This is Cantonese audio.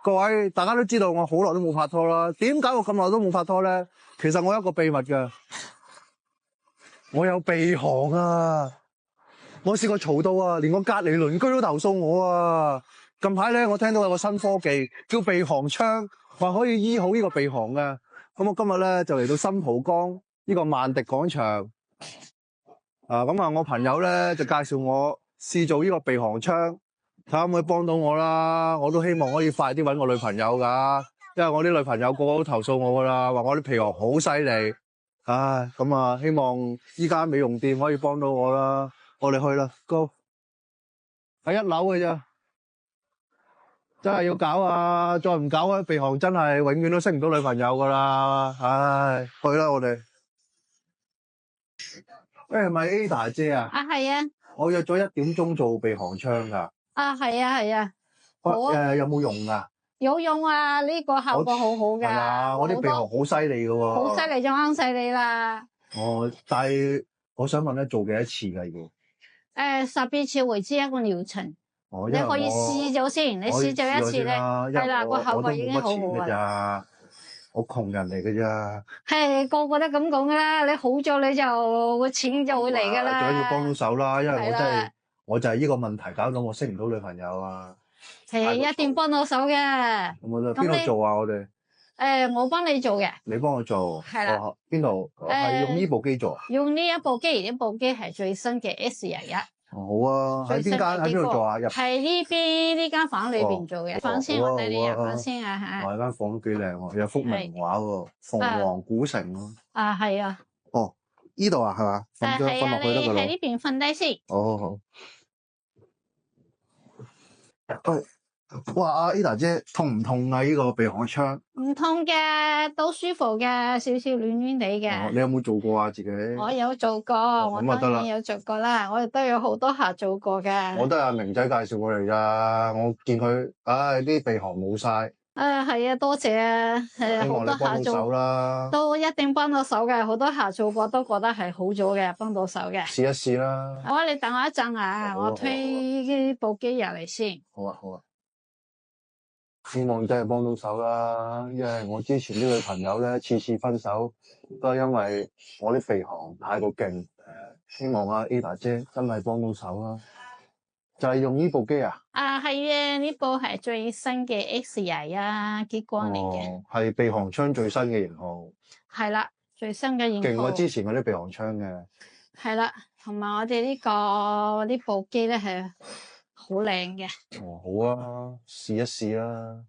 各位大家都知道我好耐都冇拍拖啦。點解我咁耐都冇拍拖咧？其實我有一個秘密㗎，我有鼻鼾啊！我試過嘈到啊，連我隔離鄰居都投訴我啊！近排咧，我聽到有個新科技叫鼻鼾槍，話可以醫好呢個鼻鼾嘅。咁我今日咧就嚟到新蒲崗呢個萬迪廣場咁啊，我朋友咧就介紹我試做呢個鼻鼾槍，睇下可唔可以幫到我啦。我都希望可以快啲搵我女朋友噶，因為我啲女朋友個個都投訴我噶啦，話我啲鼻鼾好犀利。唉，咁啊，希望依間美容店可以幫到我啦。我哋去啦 ，Go！ 喺1樓嘅咋，真係要搞啊！再唔搞啊，鼻鼾真係永遠都識唔到女朋友噶啦。唉，去啦我哋。係咪 Ada 姐啊？啊，係啊。我約咗1點鐘做鼻鼾槍噶。啊，係啊，係啊。好啊。有冇用噶？有用啊！呢個效果好好噶。係啊，我啲鼻鼾好犀利噶喎。好犀利就啱晒你啦。但係我想問咧，做幾多次噶要？12次為之一個療程。你可以試咗先，你試咗一次咧，係啦，個效果已經好好啦。我窮人嚟嘅咋。係個個都咁講噶啦，你好咗你就個錢就會嚟噶啦。最緊要幫到手啦，因為我就係呢個問題搞到我識唔到女朋友啊。係一定幫到手嘅。咁我哋邊度做啊？我哋我幫你做嘅。你幫我做？係啦。邊度？係用呢部機做啊？用呢一部機，呢部機係最新嘅 S21。好啊，喺邊度做啊？喺呢邊呢間房裏邊做嘅。房先，我帶你入房先啊吓。間房都幾靚喎，有幅名畫喎，鳳凰古城咯。啊，係啊。呢度啊，係嘛？瞓落去得噶啦。喺呢邊瞓低先。好。哇，阿 Ada 姐痛唔痛啊？呢個鼻鼾槍？唔痛嘅，都舒服嘅，少少暖暖地嘅。你有冇做過啊？自己？我有做過，我當然有做過啦。我哋都有好多客做過嘅。我都係阿明仔介紹過嚟咋，我見佢，啲鼻鼾冇晒。係啊，多謝啊，係啊，好多客做啦，都一定幫到手嘅。好多客做過都覺得係好咗嘅，幫到手嘅。試一試啦。好啊，你等我一陣啊，我推呢部機入嚟先。好啊，好啊。希望真係幫到手啦，因為我之前啲女朋友咧，次次分手都係因為我啲鼻鼾太過勁。希望阿 Ada 姐真係幫到手啦。就係用呢部機啊？係啊，呢部係最新嘅 X21激光嚟嘅。係鼻鼾槍最新嘅型號。係啦，最新嘅型號。勁過之前嗰啲鼻鼾槍嘅。係啦，同埋我哋呢部機咧係好靚嘅。好啊，試一試啦。